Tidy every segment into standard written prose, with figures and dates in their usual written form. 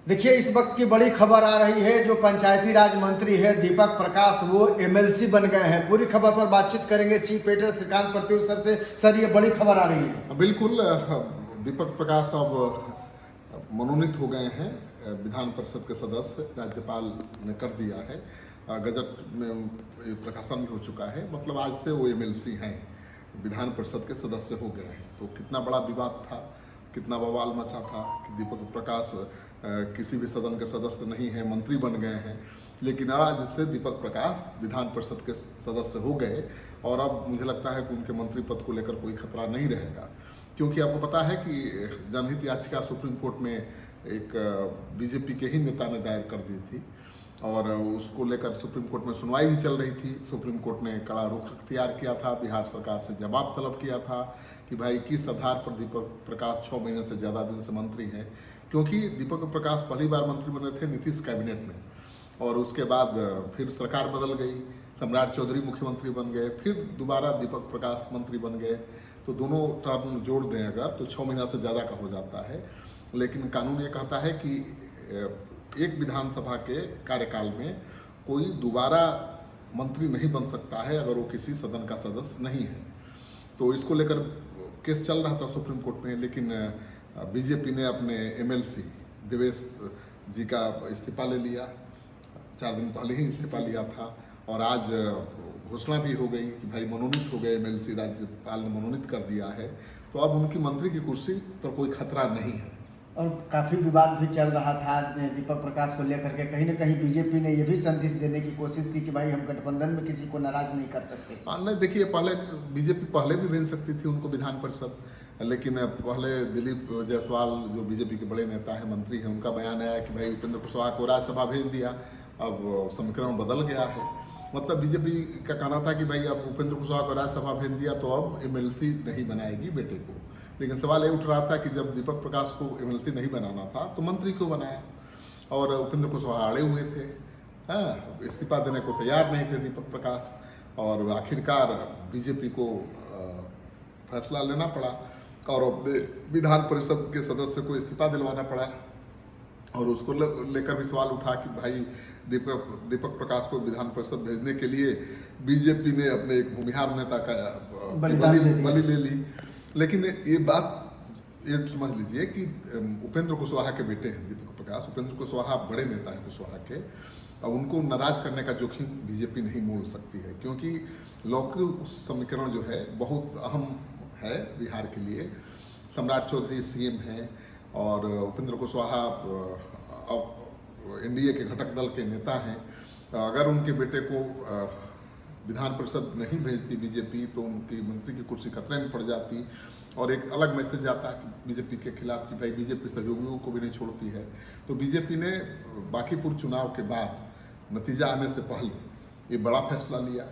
देखिए, इस वक्त की बड़ी खबर आ रही है। जो पंचायती राज मंत्री है दीपक प्रकाश, वो एमएलसी बन गए हैं। पूरी खबर पर बातचीत करेंगे chief editor Shrikant Pratyush sir से। सर, ये बड़ी खबर आ रही है। बिल्कुल। दीपक प्रकाश अब मनोनीत हो गए हैं विधान परिषद के सदस्य। राज्यपाल ने कर दिया है, गजट में प्रकाशन भी हो चुका है। मतलब आज से वो एमएलसी हैं, विधान परिषद के सदस्य हो गए हैं। तो कितना बड़ा विवाद था, कितना बवाल मचा था कि दीपक प्रकाश किसी भी सदन के सदस्य नहीं है, मंत्री बन गए हैं। लेकिन आज से दीपक प्रकाश विधान परिषद के सदस्य हो गए और अब मुझे लगता है कि उनके मंत्री पद को लेकर कोई खतरा नहीं रहेगा। क्योंकि आपको पता है कि जनहित याचिका सुप्रीम कोर्ट में एक बीजेपी के ही नेता ने दायर कर दी थी और उसको लेकर सुप्रीम कोर्ट में सुनवाई भी चल रही थी। सुप्रीम कोर्ट ने कड़ा रुख अख्तियार किया था, बिहार सरकार से जवाब तलब किया था कि भाई किस आधार पर दीपक प्रकाश 6 महीने से ज़्यादा दिन से मंत्री हैं। क्योंकि दीपक प्रकाश पहली बार मंत्री बने थे नीतीश कैबिनेट में और उसके बाद फिर सरकार बदल गई, सम्राट चौधरी मुख्यमंत्री बन गए, फिर दोबारा दीपक प्रकाश मंत्री बन गए। तो दोनों टर्म जोड़ दें अगर तो 6 महीना से ज़्यादा का हो जाता है। लेकिन कानून ये कहता है कि एक विधानसभा के कार्यकाल में कोई दोबारा मंत्री नहीं बन सकता है अगर वो किसी सदन का सदस्य नहीं है। तो इसको लेकर केस चल रहा था सुप्रीम कोर्ट में, लेकिन बीजेपी ने अपने एमएलसी देवेश जी का इस्तीफा ले लिया। 4 दिन पहले ही इस्तीफा लिया था और आज घोषणा भी हो गई कि भाई मनोनीत हो गए एमएलसी, राज्यपाल ने मनोनीत कर दिया है। तो अब उनकी मंत्री की कुर्सी पर कोई खतरा नहीं है। और काफ़ी विवाद भी चल रहा था दीपक प्रकाश को लेकर के। कहीं ना कहीं बीजेपी ने यह भी संदेश देने की कोशिश की कि भाई हम गठबंधन में किसी को नाराज नहीं कर सकते। नहीं, देखिए, पहले बीजेपी पहले भी भेज सकती थी उनको विधान परिषद, लेकिन पहले दिलीप जायसवाल जो बीजेपी के बड़े नेता हैं, मंत्री हैं, उनका बयान आया कि भाई उपेंद्र कुशवाहा को राज्यसभा भेज दिया। अब समीकरण बदल गया है। मतलब बीजेपी का कहना था कि भाई अब उपेंद्र कुशवाहा को राज्यसभा भेज दिया तो अब एमएलसी नहीं बनाएगी बेटे को। लेकिन सवाल ये उठ रहा था कि जब दीपक प्रकाश को एमएलसी नहीं बनाना था तो मंत्री क्यों बनाया। और उपेंद्र कुशवाहा अड़े हुए थे, इस्तीफा देने को तैयार नहीं थे दीपक प्रकाश। और आखिरकार बीजेपी को फैसला लेना पड़ा और अपने विधान परिषद के सदस्य को इस्तीफा दिलवाना पड़ा। और उसको लेकर भी सवाल उठा कि भाई दीपक प्रकाश को विधान परिषद भेजने के लिए बीजेपी ने अपने एक भूमिहार नेता का बलि ले ली। लेकिन ये बात ये समझ लीजिए कि उपेंद्र कुशवाहा के बेटे हैं दीपक प्रकाश। उपेंद्र कुशवाहा बड़े नेता हैं कुशवाहा के, और उनको नाराज करने का जोखिम बीजेपी नहीं मोल सकती है। क्योंकि लौकिक समीकरण जो है बहुत अहम है बिहार के लिए। सम्राट चौधरी सीएम हैं और उपेंद्र कुशवाहा अब एनडीए के घटक दल के नेता हैं। अगर उनके बेटे को विधान परिषद नहीं भेजती बीजेपी तो उनकी मंत्री की कुर्सी खतरे में पड़ जाती और एक अलग मैसेज आता कि बीजेपी के खिलाफ कि भाई बीजेपी सहयोगियों को भी नहीं छोड़ती है। तो बीजेपी ने बांकीपुर चुनाव के बाद नतीजा आने से पहले ये बड़ा फैसला लिया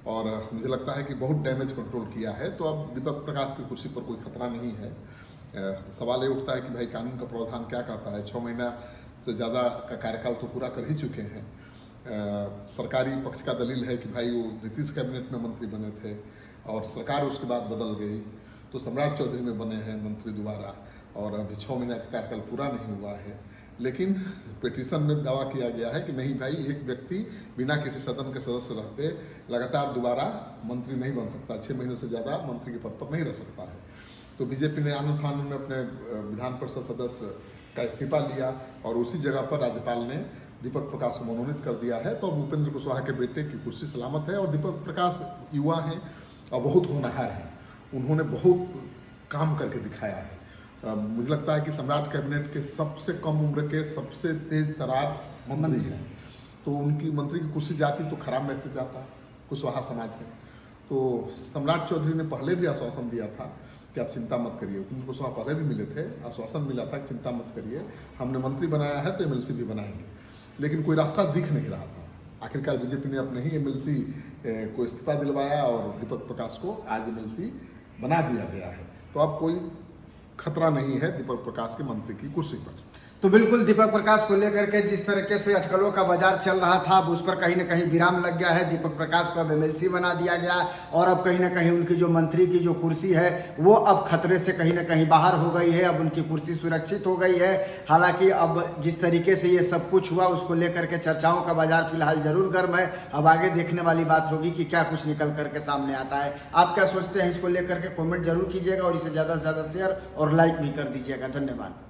और मुझे लगता है कि बहुत डैमेज कंट्रोल किया है। तो अब दीपक प्रकाश की कुर्सी पर कोई खतरा नहीं है। सवाल ये उठता है कि भाई कानून का प्रावधान क्या कहता है। 6 महीना से ज़्यादा का कार्यकाल तो पूरा कर ही चुके हैं। सरकारी पक्ष का दलील है कि भाई वो नीतीश कैबिनेट में मंत्री बने थे और सरकार उसके बाद बदल गई तो सम्राट चौधरी में बने हैं मंत्री दोबारा और अभी 6 महीने का कार्यकाल पूरा नहीं हुआ है। लेकिन पिटीशन में दावा किया गया है कि नहीं भाई, एक व्यक्ति बिना किसी सदन के सदस्य रहते लगातार दोबारा मंत्री नहीं बन सकता, 6 महीने से ज़्यादा मंत्री के पद पर नहीं रह सकता है। तो बीजेपी ने आनंद फानंद में अपने विधान परिषद सदस्य का इस्तीफा लिया और उसी जगह पर राज्यपाल ने दीपक प्रकाश को मनोनीत कर दिया है। तो अब उपेंद्र कुशवाहा के बेटे की कुर्सी सलामत है। और दीपक प्रकाश युवा हैं और बहुत होनहार हैं, उन्होंने बहुत काम करके दिखाया है। मुझे लगता है कि सम्राट कैबिनेट के सबसे कम उम्र के सबसे तेज तरार मंत्री हैं। तो उनकी मंत्री की कुर्सी जाती तो खराब मैसेज आता कुशवाहा समाज में। तो सम्राट चौधरी ने पहले भी आश्वासन दिया था कि आप चिंता मत करिए। उपेंद्र कुशवाहा पहले भी मिले थे, आश्वासन मिला था कि चिंता मत करिए, हमने मंत्री बनाया है तो एमएलसी भी बनाएंगे। लेकिन कोई रास्ता दिख नहीं रहा था। आखिरकार बीजेपी ने अपने ही एमएलसी को इस्तीफा दिलवाया और दीपक प्रकाश को आज एमएलसी बना दिया गया है। तो अब कोई खतरा नहीं है दीपक प्रकाश के मंत्री की कुर्सी पर। तो बिल्कुल दीपक प्रकाश को लेकर के जिस तरीके से अटकलों का बाजार चल रहा था, अब उस पर कहीं ना कहीं विराम लग गया है। दीपक प्रकाश को अब एमएलसी बना दिया गया और अब कहीं ना कहीं उनकी जो मंत्री की जो कुर्सी है वो अब खतरे से कहीं ना कहीं बाहर हो गई है। अब उनकी कुर्सी सुरक्षित हो गई है। हालांकि अब जिस तरीके से ये सब कुछ हुआ उसको लेकर के चर्चाओं का बाजार फिलहाल जरूर गर्म है। अब आगे देखने वाली बात होगी कि क्या कुछ निकल करके सामने आता है। आप क्या सोचते हैं इसको लेकर के कॉमेंट जरूर कीजिएगा और इसे ज़्यादा से ज़्यादा शेयर और लाइक भी कर दीजिएगा। धन्यवाद।